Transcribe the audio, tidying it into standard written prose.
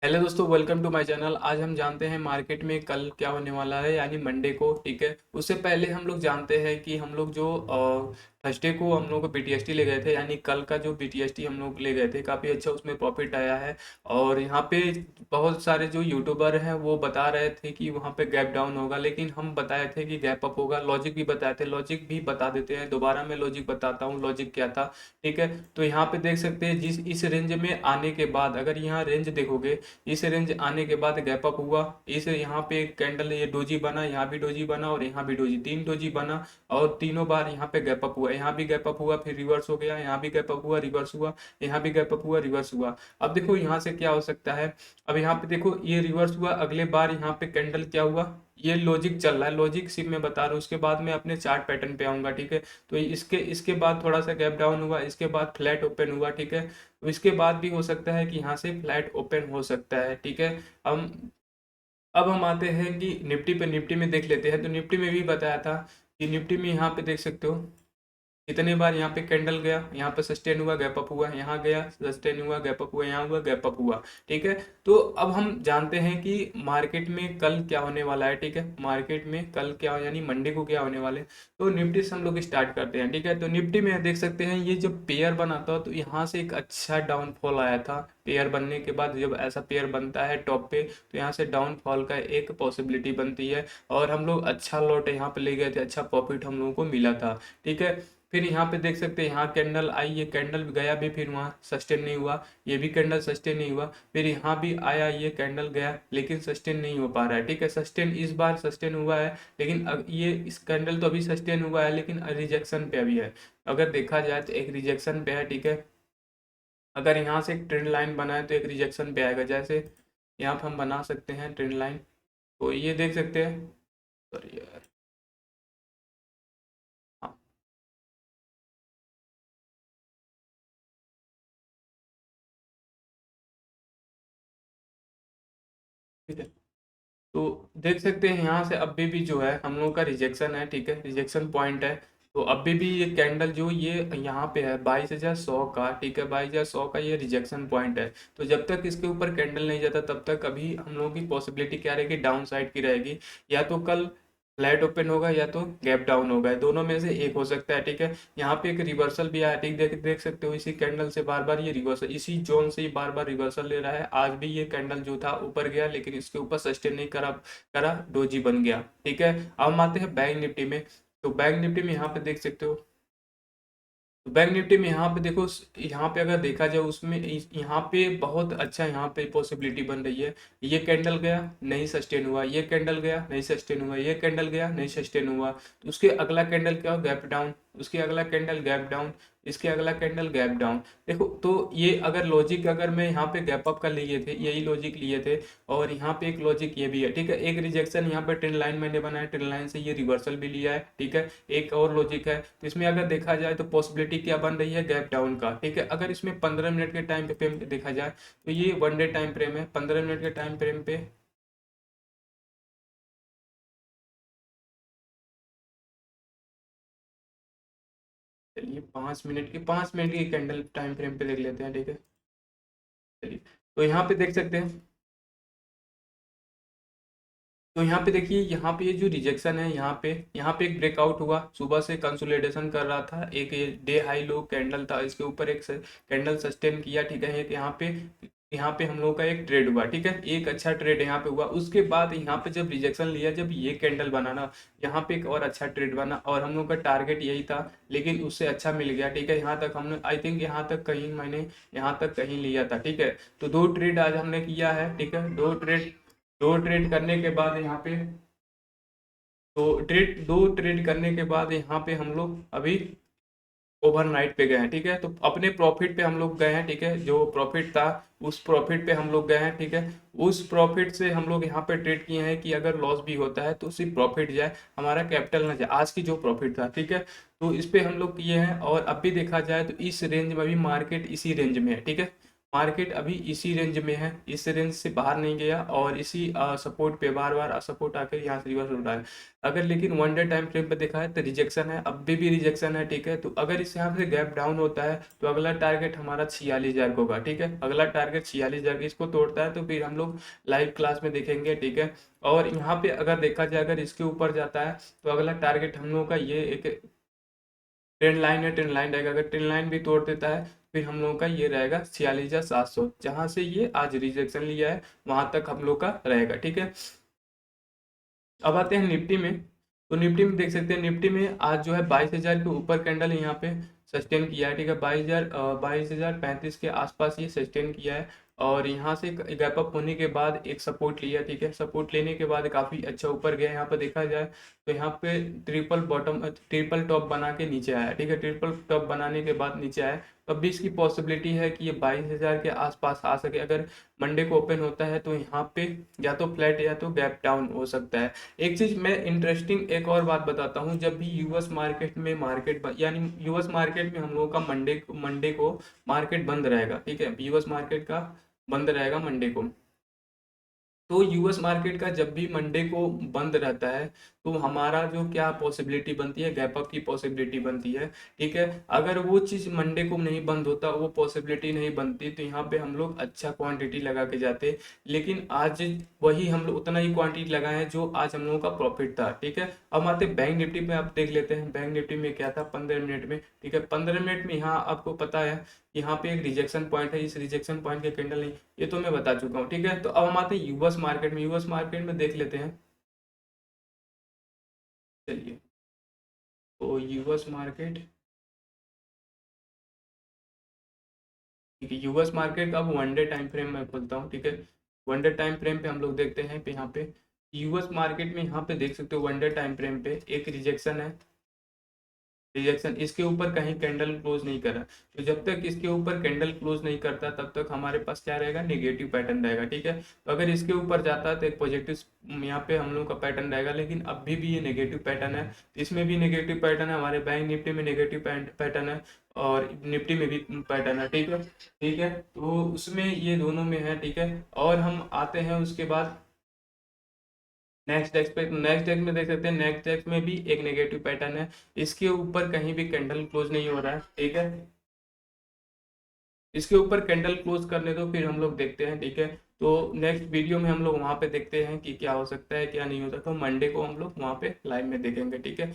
Hello दोस्तों, welcome to my channel. आज हम जानते हैं मार्केट में कल क्या होने वाला है, यानी मंडे को। ठीक है, उससे पहले हम लोग जानते हैं कि हम लोग जो थर्सडे को हम लोग बीटीएसटी ले गए थे, यानी कल का जो बीटीएसटी हम लोग ले गए थे काफ़ी अच्छा उसमें प्रॉफिट आया है। और यहाँ पे बहुत सारे जो यूट्यूबर हैं वो बता रहे थे कि वहाँ पे गैप डाउन होगा, लेकिन हम बताए थे कि गैप अप होगा। लॉजिक भी बताए थे, लॉजिक भी बता देते हैं। दोबारा मैं लॉजिक बताता हूँ लॉजिक क्या था। ठीक है, तो यहाँ पे देख सकते हैं जिस इस रेंज में आने के बाद, अगर यहाँ रेंज देखोगे, इस रेंज आने के बाद गैप अप हुआ। इस यहाँ पे एक कैंडल ये डोजी बना, यहाँ भी डोजी बना और यहाँ भी डोजी, तीन डोजी बना और तीनों बार यहाँ पे गैप अप हुआ। यहाँ भी गैप अप हुआ, फिर रिवर्स हो गया, यहाँ भी गैप अप हुआ, रिवर्स हुआ, यहाँ भी गैप अप हुआ, रिवर्स हुआ। अब देखो यहाँ से क्या हो सकता है। अब यहाँ पे देखो ये रिवर्स हुआ, अगले बार यहाँ पे कैंडल क्या हुआ, ये लॉजिक चल रहा है, लॉजिक सिर्फ मैं बता रहा हूँ। उसके बाद मैं अपने चार्ट पैटर्न पे आऊंगा। ठीक है, तो इसके इसके बाद थोड़ा सा गैप डाउन हुआ, इसके बाद फ्लैट ओपन हुआ। ठीक है, तो इसके बाद भी हो सकता है कि यहाँ से फ्लैट ओपन हो सकता है। ठीक है, अब हम आते हैं कि निफ्टी पे। निफ्टी में देख लेते हैं, तो निफ्टी में भी बताया था कि निफ्टी में यहाँ पे देख सकते हो कितने बार यहाँ पे कैंडल गया, यहाँ पे सस्टेन हुआ, गैप अप हुआ, यहाँ गया, सस्टेन हुआ, गैप अप हुआ, यहाँ हुआ, गैप अप हुआ। ठीक है, तो अब हम जानते हैं कि मार्केट में कल क्या होने वाला है। ठीक है, मार्केट में कल क्या यानी मंडे को क्या होने वाले। तो निफ्टी से हम लोग स्टार्ट करते हैं। ठीक है, तो निफ्टी में देख सकते हैं ये जब पेयर बना था तो यहाँ से एक अच्छा डाउनफॉल आया था। पेयर बनने के बाद जब ऐसा पेयर बनता है टॉप पे, तो यहाँ से डाउनफॉल का एक पॉसिबिलिटी बनती है। और हम लोग अच्छा लॉट यहाँ पे ले गए थे, अच्छा प्रॉफिट हम लोगों को मिला था। ठीक है, फिर यहाँ पे देख सकते हैं यहाँ कैंडल आई, ये कैंडल गया भी, फिर वहाँ सस्टेन नहीं हुआ, ये भी कैंडल सस्टेन नहीं हुआ, फिर यहाँ भी आया, ये कैंडल गया, लेकिन सस्टेन नहीं हो पा रहा है। ठीक है, सस्टेन इस बार सस्टेन हुआ है, लेकिन ये इस कैंडल तो अभी सस्टेन हुआ है, लेकिन रिजेक्शन पे अभी है। अगर देखा जाए तो एक रिजेक्शन पे है। ठीक है, अगर यहाँ से एक ट्रेंड लाइन बनाए तो एक रिजेक्शन पे आएगा। जैसे यहाँ पे हम बना सकते हैं ट्रेंड लाइन, तो ये देख सकते हैं। सॉरी यार, हाँ, ठीक है, तो देख सकते हैं यहाँ से अभी भी जो है हम लोग का रिजेक्शन है। ठीक है, रिजेक्शन पॉइंट है। तो अभी भी ये कैंडल जो ये यहाँ पे है 22,100 का। ठीक है, 22,100 का ये रिजेक्शन पॉइंट है। तो जब तक इसके ऊपर कैंडल नहीं जाता तब तक अभी हम लोगों की पॉसिबिलिटी क्या रहेगी, डाउन साइड की रहेगी। या तो कल फ्लैट ओपन होगा या तो गैप डाउन होगा, दोनों में से एक हो सकता है। ठीक है, यहाँ पे एक रिवर्सल भी आया। ठीक, देख देख सकते हो इसी कैंडल से बार बार ये रिवर्सल, इसी जोन से ही बार बार रिवर्सल ले रहा है। आज भी ये कैंडल जो था ऊपर गया, लेकिन इसके ऊपर सस्टेन नहीं करा, डोजी बन गया। ठीक है, अब हम आते हैं बैंक निफ्टी में। तो बैंक निफ्टी में यहाँ पे देख सकते हो, तो बैंक निफ्टी में यहाँ पे देखो, यहाँ पे अगर देखा जाए उसमें यहाँ पे बहुत अच्छा यहाँ पे पॉसिबिलिटी बन रही है। ये कैंडल गया, नहीं सस्टेन हुआ, ये कैंडल गया, नहीं सस्टेन हुआ, ये कैंडल गया, नहीं सस्टेन हुआ, तो उसके अगला कैंडल क्या हो, गैप डाउन, उसके अगला कैंडल गैप डाउन, इसके अगला कैंडल गैप डाउन। देखो, तो ये अगर लॉजिक अगर मैं यहाँ पे गैप अप का लिए थे, यही लॉजिक लिए थे। और यहाँ पे एक लॉजिक ये भी है। ठीक है, एक रिजेक्शन यहाँ पे ट्रेंड लाइन मैंने बनाया, ट्रेंड लाइन से ये रिवर्सल भी लिया है। ठीक है, एक और लॉजिक है। तो इसमें अगर देखा जाए तो पॉसिबिलिटी क्या बन रही है, गैप डाउन का। ठीक है, अगर इसमें 15 मिनट के टाइम पे देखा जाए तो ये वन डे टाइम फ्रेम है। 15 मिनट के टाइम फ्रेम पे, चलिए 5 मिनट की कैंडल टाइम फ्रेम पे देख लेते हैं। ठीक है, चलिए, तो यहाँ पे देख सकते हैं। तो यहाँ पे देखिए, यहाँ पे ये जो रिजेक्शन है, यहाँ पे एक ब्रेकआउट हुआ, सुबह से कंसोलिडेशन कर रहा था, एक ये डे हाई लो कैंडल था, इसके ऊपर एक कैंडल सस्टेन किया। ठीक है, एक यहाँ पे हम लोग का एक ट्रेड हुआ। ठीक है, एक अच्छा ट्रेड यहाँ पे हुआ। उसके बाद यहाँ पे जब रिजेक्शन लिया, जब ये कैंडल बना ना, यहाँ पे एक और अच्छा ट्रेड बना, और हम लोग का टारगेट यही था, लेकिन उससे अच्छा मिल गया। ठीक है, यहाँ तक हमने आई थिंक यहाँ तक कहीं मैंने यहाँ तक कहीं लिया था। ठीक है, तो दो ट्रेड आज हमने किया है। ठीक है, दो ट्रेड करने के बाद यहाँ पे, दो ट्रेड करने के बाद यहाँ पे हम लोग अभी ओवरनाइट पे गए हैं। ठीक है, तो अपने प्रॉफिट पे हम लोग गए हैं। ठीक है, जो प्रॉफिट था उस प्रॉफिट पे हम लोग गए हैं। ठीक है, उस प्रॉफिट से हम लोग यहाँ पे ट्रेड किए हैं कि अगर लॉस भी होता है तो सिर्फ प्रॉफिट जाए, हमारा कैपिटल ना जाए। आज की जो प्रॉफिट था, ठीक है, तो इस पे हम लोग किए हैं। और अब भी देखा जाए तो इस रेंज में भी मार्केट इसी रेंज में है। ठीक है, मार्केट अभी इसी रेंज में है, इस रेंज से बाहर नहीं गया और इसी सपोर्ट पे बार बार सपोर्ट आकर यहाँ से रिवर्स हो रहा है। अगर लेकिन वन डे टाइम फ्रेम पे देखा है तो रिजेक्शन है, अब भी रिजेक्शन है, ठीक है। तो अगर इस यहाँ से गैप डाउन होता है तो अगला टारगेट हमारा 46,000 होगा, ठीक है। अगला टारगेट 46,000, इसको तोड़ता है तो फिर हम लोग लाइव क्लास में देखेंगे, ठीक है। और यहाँ पे अगर देखा जाए, अगर इसके ऊपर जाता है तो अगला टारगेट हम लोग का ये एक ट्रेंड लाइन है, ट्रेंड लाइन रहेगा। अगर ट्रेंड लाइन भी तोड़ देता है फिर हम लोगों का ये रहेगा 46,700, जहां से ये आज रिजेक्शन लिया है वहां तक हम लोग का रहेगा, ठीक है। अब आते हैं निफ्टी में। तो निफ्टी में देख सकते हैं, निफ्टी में आज जो है 22,000 के ऊपर कैंडल यहाँ पे सस्टेन किया है, ठीक है। 22,035 के आसपास ये सस्टेन किया है और यहाँ से गैप अप होने के बाद एक सपोर्ट लिया, ठीक है। सपोर्ट लेने के बाद काफ़ी अच्छा ऊपर गया। यहाँ पर देखा जाए तो यहाँ पे ट्रिपल टॉप बना के नीचे आया, ठीक है। ट्रिपल टॉप बनाने के बाद नीचे आया, तब भी इसकी पॉसिबिलिटी है कि ये 22,000 के आसपास आ सके। अगर मंडे को ओपन होता है तो यहाँ पे या तो फ्लैट या तो गैप डाउन हो सकता है। एक चीज मैं इंटरेस्टिंग एक और बात बताता हूँ, जब भी यूएस मार्केट में यानी यूएस मार्केट में हम लोगों का मंडे को मार्केट बंद रहेगा, ठीक है। यूएस मार्केट का बंद रहेगा मंडे को। तो यूएस मार्केट का जब भी मंडे को बंद रहता है तो हमारा जो क्या पॉसिबिलिटी बनती है, गैप अप की पॉसिबिलिटी बनती है, ठीक है। अगर वो चीज़ मंडे को नहीं बंद होता, वो पॉसिबिलिटी नहीं बनती, तो यहाँ पे हम लोग अच्छा क्वांटिटी लगा के जाते। लेकिन आज वही हम लोग उतना ही क्वांटिटी लगाए हैं जो आज हम लोगों का प्रॉफिट था, ठीक है। अब आते बैंक निफ्टी में, आप देख लेते हैं बैंक निफ्टी में क्या था 15 मिनट में, ठीक है। 15 मिनट में यहाँ आपको पता है यहाँ पे एक रिजेक्शन पॉइंट है, इस रिजेक्शन पॉइंट के कैंडल नहीं, ये तो मैं बता चुका हूँ, ठीक है। तो अब हम आते हैं यूएस मार्केट में। यूएस मार्केट में देख लेते हैं, चलिए। तो यूएस मार्केट, ठीक है। यूएस मार्केट का अब वन डे टाइम फ्रेम में खोलता हूँ, ठीक है। वन डे टाइम फ्रेम पे हम लोग देखते हैं पे यहाँ पे यूएस मार्केट में यहाँ पे देख सकते हो वन डे टाइम फ्रेम पे एक रिजेक्शन है, रिजेक्शन। इसके ऊपर कहीं कैंडल क्लोज नहीं करा, तो जब तक इसके ऊपर कैंडल क्लोज नहीं करता तब तक हमारे पास क्या रहेगा, नेगेटिव पैटर्न रहेगा, ठीक है। तो अगर इसके ऊपर जाता है तो एक पॉजिटिव यहाँ पे हम लोग का पैटर्न रहेगा, लेकिन अभी भी ये नेगेटिव पैटर्न है। इसमें भी नेगेटिव पैटर्न है, हमारे बैंक निफ्टी में नेगेटिव पैटर्न है और निफ्टी में भी पैटर्न है, ठीक है, ठीक है। तो उसमें ये दोनों में है, ठीक है। और हम आते हैं उसके बाद नेक्स्ट डेस्क पे। नेक्स्ट डेस्क में देख सकते हैं, नेक्स्ट डेस्क में भी एक नेगेटिव पैटर्न है, इसके ऊपर कहीं भी कैंडल क्लोज नहीं हो रहा है, ठीक है। इसके ऊपर कैंडल क्लोज करने दो फिर हम लोग देखते हैं, ठीक है। तो नेक्स्ट वीडियो में हम लोग वहां पे देखते हैं कि क्या हो सकता है क्या नहीं हो सकता। तो मंडे को हम लोग वहां पे लाइव में देखेंगे, ठीक है।